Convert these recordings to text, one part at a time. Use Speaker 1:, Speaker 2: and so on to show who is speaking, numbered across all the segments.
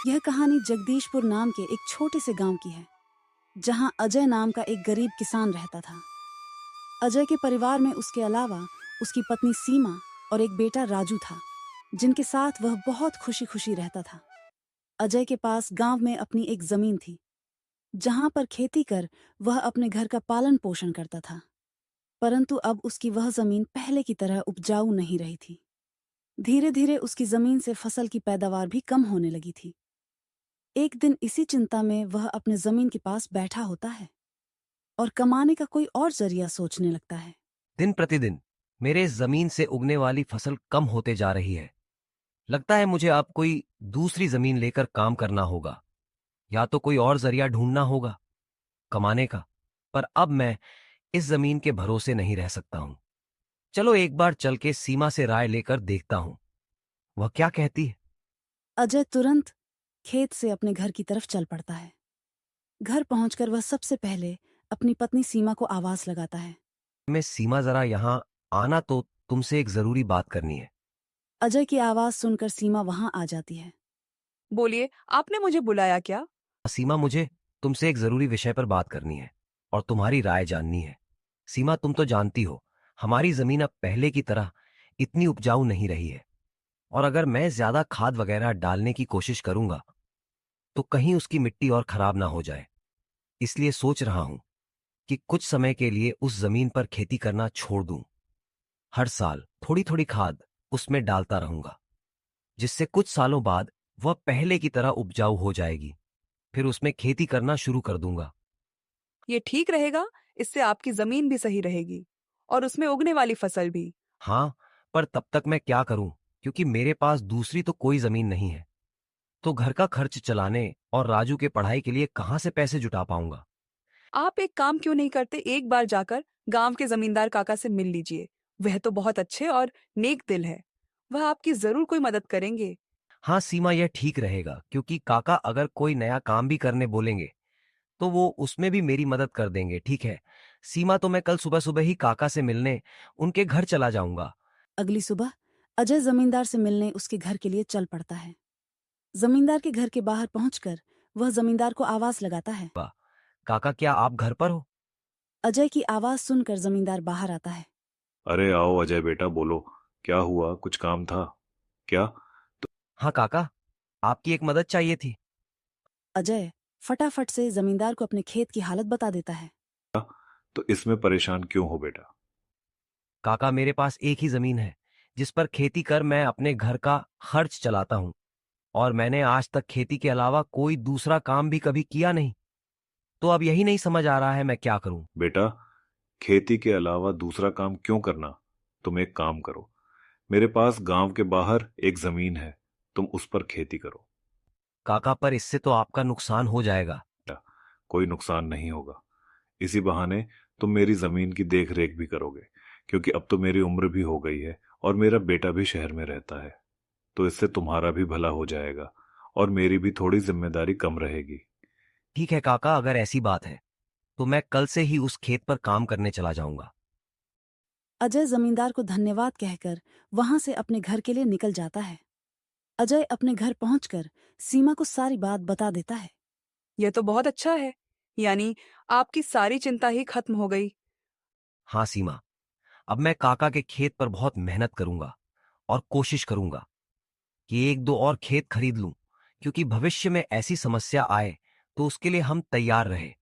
Speaker 1: यह कहानी जगदीशपुर नाम के एक छोटे से गांव की है, जहां अजय नाम का एक गरीब किसान रहता था। अजय के परिवार में उसके अलावा उसकी पत्नी सीमा और एक बेटा राजू था, जिनके साथ वह बहुत खुशी खुशी रहता था। अजय के पास गांव में अपनी एक जमीन थी, जहां पर खेती कर वह अपने घर का पालन पोषण करता था। परंतु अब उसकी वह जमीन पहले की तरह उपजाऊ नहीं रही थी। धीरे धीरे उसकी जमीन से फसल की पैदावार भी कम होने लगी थी। एक दिन इसी चिंता में वह अपने जमीन के पास बैठा होता है और कमाने का कोई और जरिया सोचने लगता है।
Speaker 2: दिन प्रतिदिन मेरे इस जमीन से उगने वाली फसल कम होते जा रही है। लगता है मुझे अब कोई दूसरी जमीन लेकर काम करना होगा, या तो कोई और जरिया ढूंढना होगा कमाने का। पर अब मैं इस जमीन के भरोसे नहीं रह सकता हूं। चलो एक बार चल के सीमा से राय लेकर देखता हूं, वह क्या कहती है।
Speaker 1: अजय तुरंत खेत से अपने घर की तरफ चल पड़ता है। घर पहुंचकर वह सबसे पहले अपनी पत्नी सीमा को आवाज लगाता है।
Speaker 2: मैं सीमा, जरा यहां आना, तो तुमसे एक जरूरी बात करनी है।
Speaker 1: अजय की आवाज सुनकर सीमा वहां आ जाती है।
Speaker 3: बोलिए, आपने मुझे बुलाया क्या?
Speaker 2: सीमा, मुझे तुमसे एक जरूरी विषय पर बात करनी है और तुम्हारी राय जाननी है। सीमा, तुम तो जानती हो हमारी जमीन अब पहले की तरह इतनी उपजाऊ नहीं रही है, और अगर मैं ज्यादा खाद वगैरह डालने की कोशिश करूंगा तो कहीं उसकी मिट्टी और खराब ना हो जाए। इसलिए सोच रहा हूं कि कुछ समय के लिए उस जमीन पर खेती करना छोड़ दूं। हर साल थोड़ी थोड़ी खाद उसमें डालता रहूंगा, जिससे कुछ सालों बाद वह पहले की तरह उपजाऊ हो जाएगी। फिर उसमें खेती करना शुरू कर दूंगा।
Speaker 3: ये ठीक रहेगा। इससे आपकी जमीन भी सही रहेगी और उसमें उगने वाली फसल भी।
Speaker 2: हाँ, पर तब तक मैं क्या करूं, क्योंकि मेरे पास दूसरी तो कोई जमीन नहीं है। तो घर का खर्च चलाने और राजू के पढ़ाई के लिए कहां से पैसे जुटा पाऊंगा।
Speaker 3: आप एक काम क्यों नहीं करते, एक बार जाकर गांव के जमींदार काका से मिल लीजिए। वह तो बहुत अच्छे और नेक दिल है। वह आपकी जरूर कोई मदद करेंगे।
Speaker 2: हाँ सीमा, यह ठीक रहेगा, क्योंकि काका अगर कोई नया काम भी करने बोलेंगे तो वो उसमें भी मेरी मदद कर देंगे। ठीक है सीमा, तो मैं कल सुबह सुबह ही काका से मिलने उनके घर चला जाऊंगा।
Speaker 1: अगली सुबह अजय जमींदार से मिलने उसके घर के लिए चल पड़ता है। जमींदार के घर के बाहर पहुंचकर वह जमींदार को आवाज लगाता है।
Speaker 2: वाह, काका, क्या आप घर पर हो?
Speaker 1: अजय की आवाज सुनकर जमींदार बाहर आता है।
Speaker 4: अरे आओ अजय बेटा, बोलो क्या हुआ, कुछ काम था क्या?
Speaker 2: हाँ काका, आपकी एक मदद चाहिए थी।
Speaker 1: अजय फटाफट से जमींदार को अपने खेत की हालत बता देता है।
Speaker 4: तो इसमें परेशान क्यों हो बेटा?
Speaker 2: काका, मेरे पास एक ही जमीन है जिस पर खेती कर मैं अपने घर का खर्च चलाता हूं, और मैंने आज तक खेती के अलावा कोई दूसरा काम भी कभी किया नहीं। तो अब यही नहीं समझ आ रहा है मैं क्या करूं।
Speaker 4: बेटा, खेती के अलावा दूसरा काम क्यों करना? तुम एक काम करो, मेरे पास गांव के बाहर एक जमीन है, तुम उस पर खेती करो।
Speaker 2: काका, पर इससे तो आपका नुकसान हो जाएगा।
Speaker 4: बेटा, कोई नुकसान नहीं होगा। इसी बहाने तुम मेरी जमीन की देख रेख भी करोगे, क्योंकि अब तो मेरी उम्र भी हो गई है और मेरा बेटा भी शहर में रहता है। तो इससे तुम्हारा भी भला हो जाएगा और मेरी भी थोड़ी जिम्मेदारी कम रहेगी।
Speaker 2: ठीक है काका, अगर ऐसी बात है तो मैं कल से ही उस खेत पर काम करने चला जाऊंगा।
Speaker 1: अजय जमींदार को धन्यवाद कहकर वहां से अपने घर के लिए निकल जाता है। अजय अपने घर पहुंचकर सीमा को सारी बात बता देता है।
Speaker 3: यह तो बहुत अच्छा है। यानी आपकी सारी चिंता ही खत्म हो गई।
Speaker 2: हाँ सीमा, अब मैं काका के खेत पर बहुत मेहनत करूंगा और कोशिश करूंगा कि एक दो और खेत खरीद लूं, क्योंकि भविष्य में ऐसी समस्या आए तो उसके लिए हम तैयार रहे।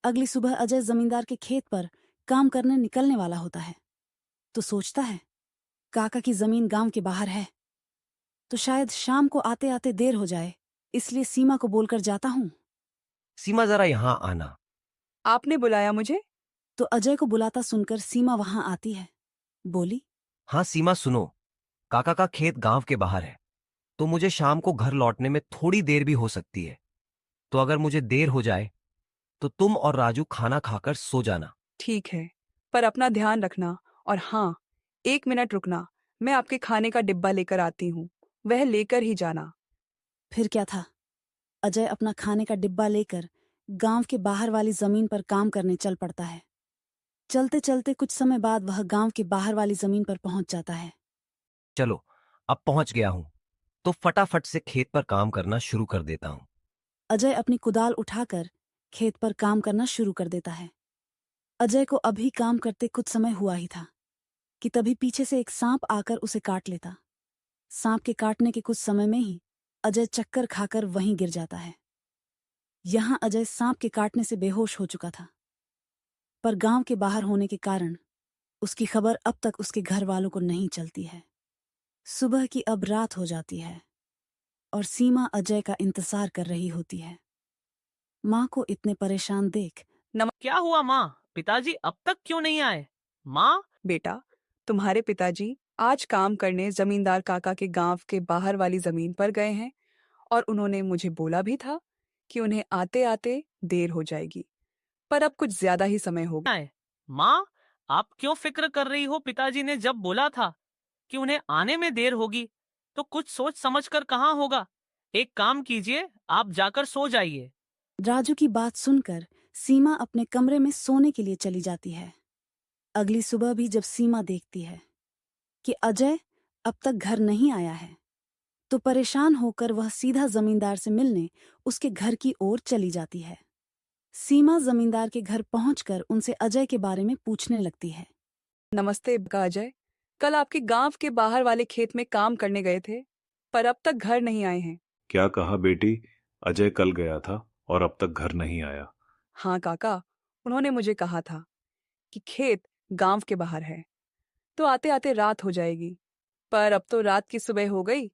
Speaker 1: अगली सुबह अजय जमींदार के खेत पर काम करने निकलने वाला होता है, तो सोचता है काका की जमीन गांव के बाहर है, तो शायद शाम को आते आते देर हो जाए, इसलिए सीमा को बोलकर जाता हूं।
Speaker 2: सीमा, जरा यहां आना।
Speaker 3: आपने बुलाया मुझे?
Speaker 1: तो अजय को बुलाता सुनकर सीमा वहां आती है। बोली,
Speaker 2: हाँ सीमा, सुनो, काका का खेत गांव के बाहर है, तो मुझे शाम को घर लौटने में थोड़ी देर भी हो सकती है। तो अगर मुझे देर हो जाए तो तुम और राजू खाना खाकर सो जाना।
Speaker 3: ठीक है, पर अपना ध्यान रखना। और हाँ, 1 मिनट रुकना। मैं आपके खाने का डिब्बा लेकर आती हूँ। वह लेकर ही जाना।
Speaker 1: फिर क्या था, अजय अपना खाने का डिब्बा लेकर गांव के बाहर वाली जमीन पर काम करने चल पड़ता है। चलते चलते कुछ समय बाद वह गांव के बाहर वाली जमीन पर पहुंच जाता है।
Speaker 2: चलो, अब पहुंच गया हूं, तो फटाफट से खेत पर काम करना शुरू कर देता हूं।
Speaker 1: अजय अपनी कुदाल उठाकर खेत पर काम करना शुरू कर देता है। अजय को अभी काम करते कुछ समय हुआ ही था कि तभी पीछे से एक सांप आकर उसे काट लेता। सांप के काटने के कुछ समय में ही अजय चक्कर खाकर वहीं गिर जाता है। यहां अजय सांप के काटने से बेहोश हो चुका था, पर गांव के बाहर होने के कारण उसकी खबर अब तक उसके घर वालों को नहीं चलती है। सुबह की अब रात हो जाती है और सीमा अजय का इंतजार कर रही होती है। माँ को इतने परेशान देख
Speaker 5: क्या हुआ माँ? पिताजी अब तक क्यों नहीं आए? माँ,
Speaker 3: बेटा, तुम्हारे पिताजी आज काम करने जमींदार काका के गांव के बाहर वाली जमीन पर गए हैं और उन्होंने मुझे बोला भी था कि उन्हें आते आते देर हो जाएगी, पर अब कुछ ज्यादा ही समय हो गया।
Speaker 5: आए। माँ, आप क्यों फिक्र कर रही हो? पिताजी ने जब बोला था कि उन्हें आने में देर होगी, तो कुछ सोच समझ कर कहाँ होगा। एक काम कीजिए, आप जाकर सो जाइए।
Speaker 1: राजू की बात सुनकर सीमा अपने कमरे में सोने के लिए चली जाती है। अगली सुबह भी जब सीमा देखती है कि अजय अब तक घर नहीं आया है, तो परेशान होकर वह सीधा जमींदार से मिलने उसके घर की ओर चली जाती है। सीमा जमींदार के घर पहुंचकर उनसे अजय के बारे में पूछने लगती है।
Speaker 3: नमस्ते का अजय, कल आपके गांव के बाहर वाले खेत में काम करने गए थे, पर अब तक घर नहीं आए हैं।
Speaker 4: क्या कहा बेटी? अजय कल गया था और अब तक घर नहीं आया?
Speaker 3: हाँ काका, उन्होंने मुझे कहा था कि खेत गांव के बाहर है, तो आते आते रात हो जाएगी, पर अब तो रात की सुबह हो गई,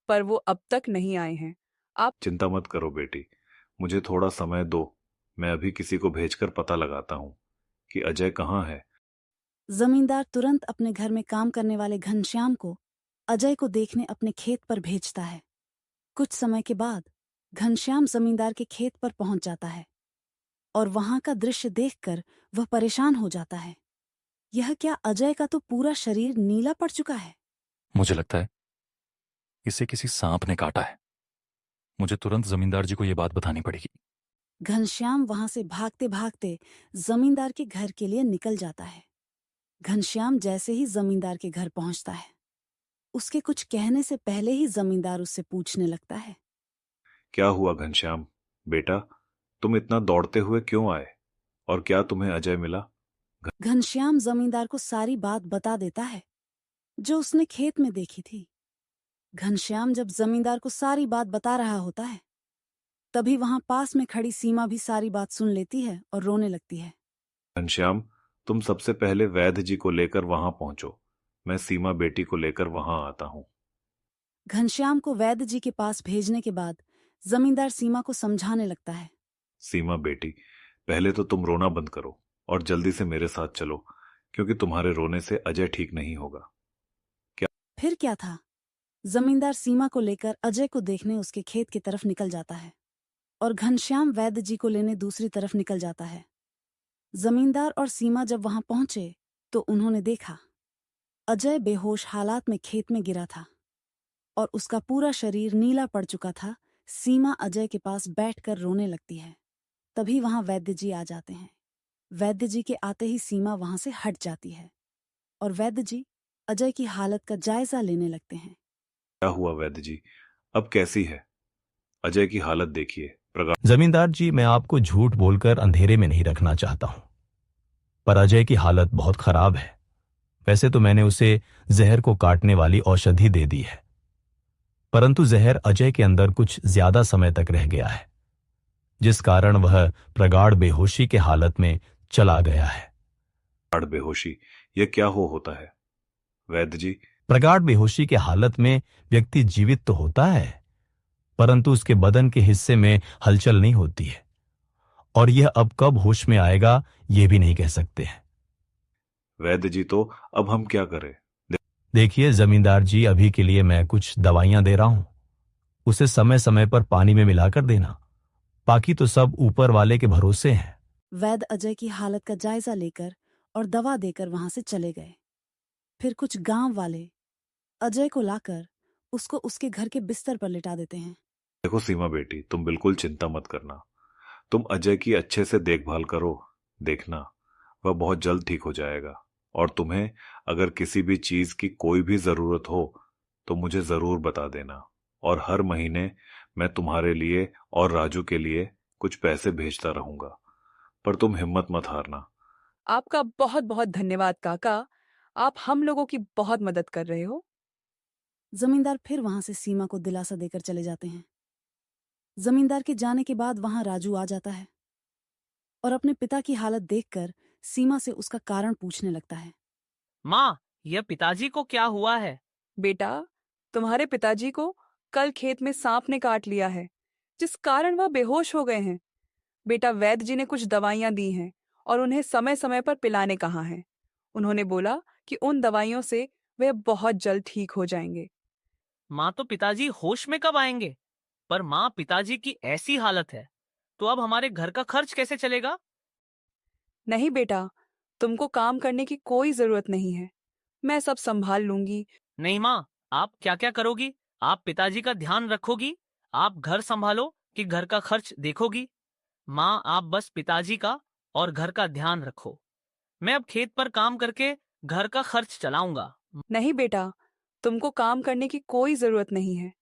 Speaker 3: पर वो अब तक नहीं आए हैं। आप
Speaker 4: चिंता मत करो बेटी, मुझे थोड़ा समय दो। मैं अभी किसी को भेजकर पता लगाता हूँ कि अजय कहाँ है।
Speaker 1: जमींदार तुरंत अपने घर में काम करने वाले घनश्याम को अजय को देखने अपने खेत पर भेजता है। कुछ समय के बाद घनश्याम जमींदार के खेत पर पहुंच जाता है और वहां का दृश्य देखकर वह परेशान हो जाता है। यह क्या, अजय का तो पूरा शरीर नीला पड़ चुका है।
Speaker 6: मुझे लगता है इसे किसी सांप ने काटा है। मुझे तुरंत जमींदार जी को यह बात बतानी पड़ेगी।
Speaker 1: घनश्याम वहां से भागते भागते जमींदार के घर के लिए निकल जाता है। घनश्याम जैसे ही जमींदार के घर पहुंचता है, उसके कुछ कहने से पहले ही जमींदार उससे पूछने लगता है।
Speaker 4: क्या हुआ घनश्याम बेटा, तुम इतना दौड़ते हुए क्यों आए और क्या तुम्हें अजय मिला?
Speaker 1: घनश्याम जमींदार को सारी बात बता देता है जो उसने खेत में देखी थी। घनश्याम जब जमींदार को सारी बात बता रहा होता है, तभी वहां पास में खड़ी सीमा भी सारी बात सुन लेती है और रोने लगती है।
Speaker 4: घनश्याम, तुम सबसे पहले वैद्य जी को लेकर वहां पहुंचो। मैं सीमा बेटी को लेकर वहां आता हूं।
Speaker 1: घनश्याम को वैद्य जी के पास भेजने के बाद जमींदार सीमा को समझाने लगता है।
Speaker 4: सीमा बेटी, पहले तो तुम रोना बंद करो और जल्दी से मेरे साथ चलो, क्योंकि तुम्हारे रोने से अजय ठीक नहीं होगा।
Speaker 1: फिर क्या था, जमींदार सीमा को लेकर अजय को देखने उसके खेत की तरफ निकल जाता है और घनश्याम वैद्य जी को लेने दूसरी तरफ निकल जाता है। जमींदार और सीमा जब वहां पहुंचे तो उन्होंने देखा अजय बेहोश हालात में खेत में गिरा था और उसका पूरा शरीर नीला पड़ चुका था। सीमा अजय के पास बैठकर रोने लगती है। तभी वहां वैद्य जी आ जाते हैं। वैद्य जी के आते ही सीमा वहां से हट जाती है और वैद्य जी अजय की हालत का जायजा लेने लगते हैं।
Speaker 4: क्या हुआ वैद्य जी, अब कैसी है? अजय की हालत देखिए।
Speaker 6: जमींदार जी, मैं आपको झूठ बोलकर अंधेरे में नहीं रखना चाहता हूं, पर अजय की हालत बहुत खराब है। वैसे तो मैंने उसे जहर को काटने वाली औषधि दे दी है, परंतु जहर अजय के अंदर कुछ ज्यादा समय तक रह गया है, जिस कारण वह प्रगाढ़ बेहोशी के हालत में चला गया है।
Speaker 4: प्रगाढ़ बेहोशी, यह क्या होता है वैद्य जी?
Speaker 6: प्रगाढ़ बेहोशी के हालत में व्यक्ति जीवित तो होता है, परंतु उसके बदन के हिस्से में हलचल नहीं होती है, और यह अब कब होश में आएगा यह भी नहीं कह सकते हैं।
Speaker 4: वैद्य जी, तो अब हम क्या करें?
Speaker 6: देखिए जमींदार जी, अभी के लिए मैं कुछ दवाइयां दे रहा हूं, उसे समय समय पर पानी में मिलाकर देना, बाकी तो सब ऊपर वाले के भरोसे हैं।
Speaker 1: वैद्य अजय की हालत का जायजा लेकर और दवा देकर वहां से चले गए। फिर कुछ गांव वाले अजय को लाकर उसको उसके घर के बिस्तर पर लिटा देते हैं।
Speaker 4: देखो सीमा बेटी, तुम बिल्कुल चिंता मत करना। तुम अजय की अच्छे से देखभाल करो। देखना, वह बहुत जल्द ठीक हो जाएगा, और तुम्हें अगर किसी भी चीज की कोई भी जरूरत हो तो मुझे जरूर बता देना, और हर महीने मैं तुम्हारे लिए और राजू के लिए कुछ पैसे भेजता रहूंगा। पर तुम हिम्मत मत हारना।
Speaker 3: आपका बहुत बहुत धन्यवाद काका। आप हम लोगों की बहुत मदद कर रहे हो।
Speaker 1: जमींदार फिर वहां से सीमा को दिलासा देकर चले जाते हैं। जमींदार के जाने के बाद वहां राजू आ जाता है और अपने पिता की हालत देखकर सीमा से उसका कारण पूछने लगता है।
Speaker 5: माँ, यह पिताजी को क्या हुआ है?
Speaker 3: बेटा, तुम्हारे पिताजी को कल खेत में सांप ने काट लिया है, जिस कारण वह बेहोश हो गए हैं। बेटा, वैद्य जी ने कुछ दवाइयां दी हैं और उन्हें समय समय पर पिलाने कहा है। उन्होंने बोला कि उन दवाइयों से वे बहुत जल्द ठीक हो जाएंगे।
Speaker 5: माँ, तो पिताजी होश में कब आएंगे? पर माँ, पिताजी की ऐसी हालत है तो अब हमारे घर का खर्च कैसे चलेगा?
Speaker 3: नहीं बेटा, तुमको काम करने की कोई जरूरत नहीं है। मैं सब संभाल लूंगी।
Speaker 5: नहीं माँ, आप क्या क्या करोगी? आप पिताजी का ध्यान रखोगी? आप घर संभालो कि घर का खर्च देखोगी? माँ, आप बस पिताजी का और घर का ध्यान रखो। मैं अब खेत पर काम करके घर का खर्च चलाऊंगा।
Speaker 3: नहीं बेटा, तुमको काम करने की कोई जरूरत नहीं है।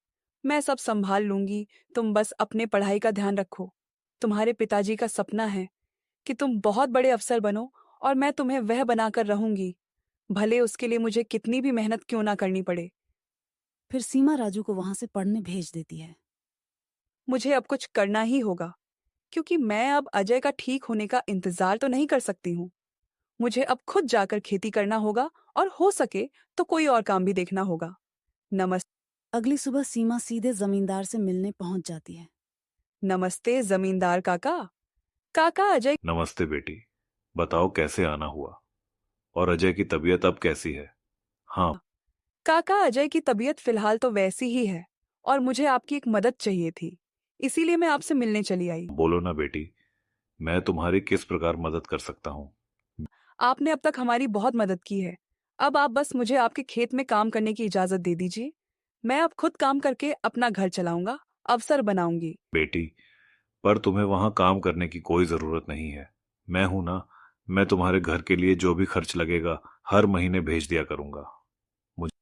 Speaker 3: मैं सब संभाल लूंगी। तुम बस अपने पढ़ाई का ध्यान रखो। तुम्हारे पिताजी का सपना है कि तुम बहुत बड़े अफसर बनो और मैं तुम्हें वह बनाकर रहूंगी, भले उसके लिए मुझे कितनी भी मेहनत क्यों ना करनी पड़े।
Speaker 1: फिर सीमा राजू को वहां से पढ़ने भेज देती है।
Speaker 3: मुझे अब कुछ करना ही होगा, क्योंकि मैं अब अजय का ठीक होने का इंतजार तो नहीं कर सकती हूँ। मुझे अब खुद जाकर खेती करना होगा और हो सके तो कोई और काम भी देखना होगा। नमस्ते।
Speaker 1: अगली सुबह सीमा सीधे जमींदार से मिलने पहुंच जाती है।
Speaker 3: नमस्ते जमींदार काका। काका, अजय।
Speaker 4: नमस्ते बेटी, बताओ कैसे आना हुआ, और अजय की तबीयत अब कैसी है? हाँ।
Speaker 3: काका, अजय की तबीयत फिलहाल तो वैसी ही है और मुझे आपकी एक मदद चाहिए थी, इसीलिए मैं आपसे मिलने चली आई।
Speaker 4: बोलो ना बेटी, मैं तुम्हारी किस प्रकार मदद कर सकता हूँ?
Speaker 3: आपने अब तक हमारी बहुत मदद की है। अब आप बस मुझे आपके खेत में काम करने की इजाजत दे दीजिए। मैं अब खुद काम करके अपना घर चलाऊंगा, अवसर बनाऊंगी।
Speaker 4: बेटी, पर तुम्हें वहां काम करने की कोई जरूरत नहीं है। मैं हूं ना, मैं तुम्हारे घर के लिए जो भी खर्च लगेगा हर महीने भेज दिया करूंगा। मुझे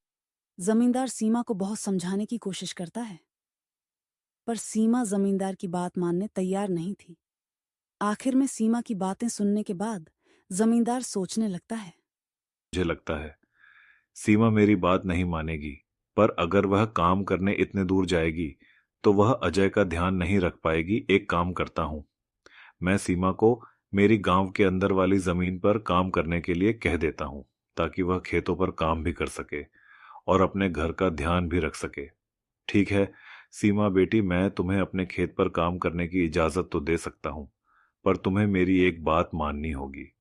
Speaker 1: जमींदार सीमा को बहुत समझाने की कोशिश करता है, पर सीमा जमींदार की बात मानने तैयार नहीं थी। आखिर में सीमा की बातें सुनने के बाद जमींदार सोचने लगता है।
Speaker 4: लगता है सीमा मेरी बात नहीं मानेगी, पर अगर वह काम करने इतने दूर जाएगी तो वह अजय का ध्यान नहीं रख पाएगी। एक काम करता हूं, मैं सीमा को मेरी गांव के अंदर वाली जमीन पर काम करने के लिए कह देता हूं, ताकि वह खेतों पर काम भी कर सके और अपने घर का ध्यान भी रख सके। ठीक है सीमा बेटी, मैं तुम्हें अपने खेत पर काम करने की इजाजत तो दे सकता हूं, पर तुम्हें मेरी एक बात माननी होगी।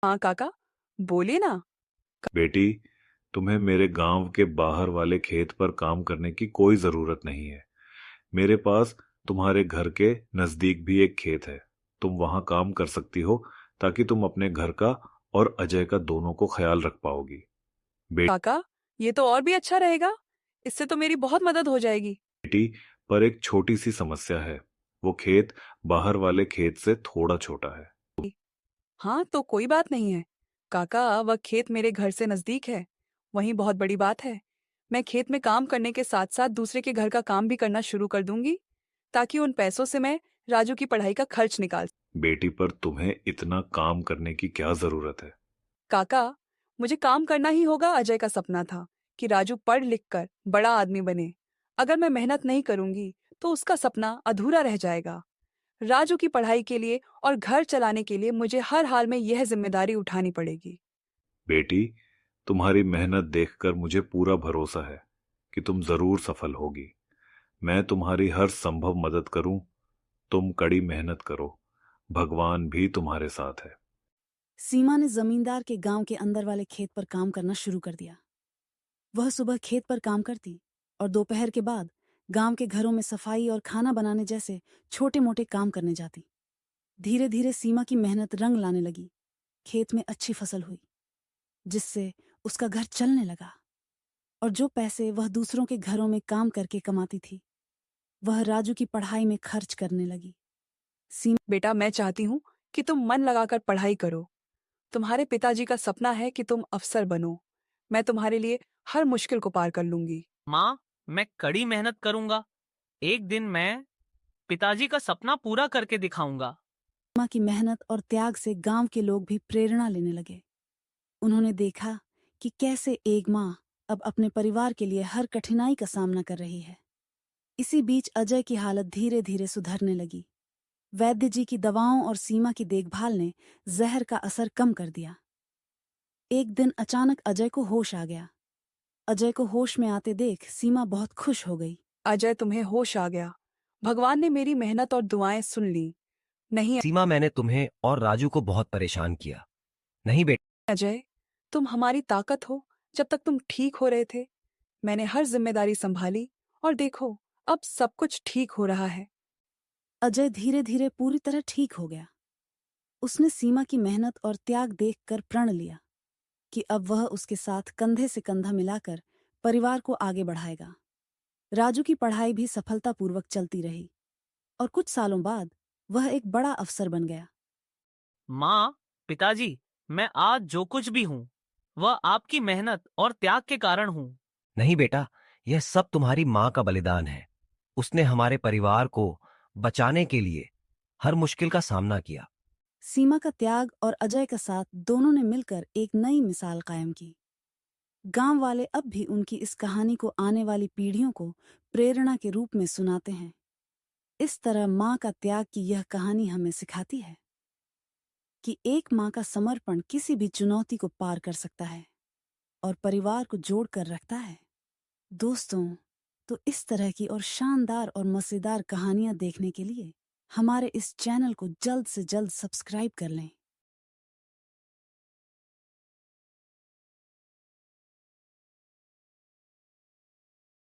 Speaker 3: हाँ काका, बोलिए ना।
Speaker 4: बेटी, तुम्हें मेरे गांव के बाहर वाले खेत पर काम करने की कोई जरूरत नहीं है। मेरे पास तुम्हारे घर के नजदीक भी एक खेत है, तुम वहां काम कर सकती हो, ताकि तुम अपने घर का और अजय का दोनों को ख्याल रख पाओगी।
Speaker 3: काका, ये तो और भी अच्छा रहेगा। इससे तो मेरी बहुत मदद हो जाएगी।
Speaker 4: बेटी, पर एक छोटी सी समस्या है, वो खेत बाहर वाले खेत से थोड़ा छोटा है।
Speaker 3: हाँ, तो कोई बात नहीं है। काका, वह खेत मेरे घर से नजदीक है, वही बहुत बड़ी बात है। मैं खेत में काम करने के साथ साथ दूसरे के घर का काम भी करना शुरू कर दूंगी, ताकि उन पैसों से मैं राजू की पढ़ाई का खर्च निकाल।
Speaker 4: बेटी, पर तुम्हें इतना काम करने की क्या जरूरत है?
Speaker 3: काका, मुझे काम करना ही होगा। अजय का सपना था कि राजू पढ़ लिख कर बड़ा आदमी बने। अगर मैं मेहनत नहीं करूंगी तो उसका सपना अधूरा रह जाएगा। राजू की पढ़ाई के लिए और घर चलाने के लिए मुझे हर हाल में यह जिम्मेदारी उठानी पड़ेगी।
Speaker 4: बेटी, तुम्हारी मेहनत देखकर मुझे पूरा भरोसा है कि तुम जरूर सफल होगी। मैं तुम्हारी हर संभव मदद करूं। तुम कड़ी मेहनत करो, भगवान भी तुम्हारे साथ है।
Speaker 1: सीमा ने जमींदार के गांव के अंदर वाले खेत पर काम करना शुरू कर दिया। वह सुबह खेत पर काम करती और दोपहर के बाद गांव के घरों में सफाई और खाना बनाने जैसे छोटे मोटे काम करने जाती। धीरे धीरे सीमा की मेहनत रंग लाने लगी। खेत में अच्छी फसल हुई, जिससे उसका घर चलने लगा, और जो पैसे वह दूसरों के घरों में काम करके कमाती थी, वह राजू की पढ़ाई में खर्च करने लगी। सीमा
Speaker 3: बेटा, मैं चाहती हूँ कि तुम मन लगाकर पढ़ाई करो। तुम्हारे पिताजी का सपना है कि तुम अफसर बनो। मैं तुम्हारे लिए हर मुश्किल को पार कर लूंगी।
Speaker 5: माँ, मैं कड़ी मेहनत करूंगा। एक दिन मैं पिताजी का सपना पूरा करके दिखाऊंगा।
Speaker 1: सीमा की मेहनत और त्याग से गांव के लोग भी प्रेरणा लेने लगे। उन्होंने देखा कि कैसे एक माँ अब अपने परिवार के लिए हर कठिनाई का सामना कर रही है। इसी बीच अजय की हालत धीरे धीरे सुधरने लगी। वैद्य जी की दवाओं और सीमा की देखभाल ने जहर का असर कम कर दिया। एक दिन अचानक अजय को होश आ गया। अजय को होश में आते देख सीमा बहुत खुश हो गई।
Speaker 3: अजय, तुम्हें होश आ गया। भगवान ने मेरी मेहनत और दुआएं सुन ली। नहीं
Speaker 2: सीमा, मैंने तुम्हें और राजू को बहुत परेशान किया। नहीं बेटा,
Speaker 3: अजय, तुम हमारी ताकत हो। जब तक तुम ठीक हो रहे थे, मैंने हर जिम्मेदारी संभाली और देखो, अब सब कुछ ठीक हो रहा है।
Speaker 1: अजय धीरे धीरे पूरी तरह ठीक हो गया। उसने सीमा की मेहनत और त्याग देखकर प्रण लिया कि अब वह उसके साथ कंधे से कंधा मिलाकर परिवार को आगे बढ़ाएगा। राजू की पढ़ाई भी सफलतापूर्वक चलती रही और कुछ सालों बाद वह एक बड़ा अफसर बन गया।
Speaker 5: माँ, पिताजी, मैं आज जो कुछ भी हूँ वह आपकी मेहनत और त्याग के कारण हूँ।
Speaker 2: नहीं बेटा, यह सब तुम्हारी माँ का बलिदान है। उसने हमारे परिवार को बचाने के लिए हर मुश्किल का सामना किया।
Speaker 1: सीमा का त्याग और अजय का साथ दोनों ने मिलकर एक नई मिसाल कायम की। गांव वाले अब भी उनकी इस कहानी को आने वाली पीढ़ियों को प्रेरणा के रूप में सुनाते हैं। इस तरह माँ का त्याग की यह कहानी हमें सिखाती है कि एक माँ का समर्पण किसी भी चुनौती को पार कर सकता है और परिवार को जोड़ कर रखता है। दोस्तों, तो इस तरह की और शानदार और मजेदार कहानियां देखने के लिए हमारे इस चैनल को जल्द से जल्द सब्सक्राइब कर लें।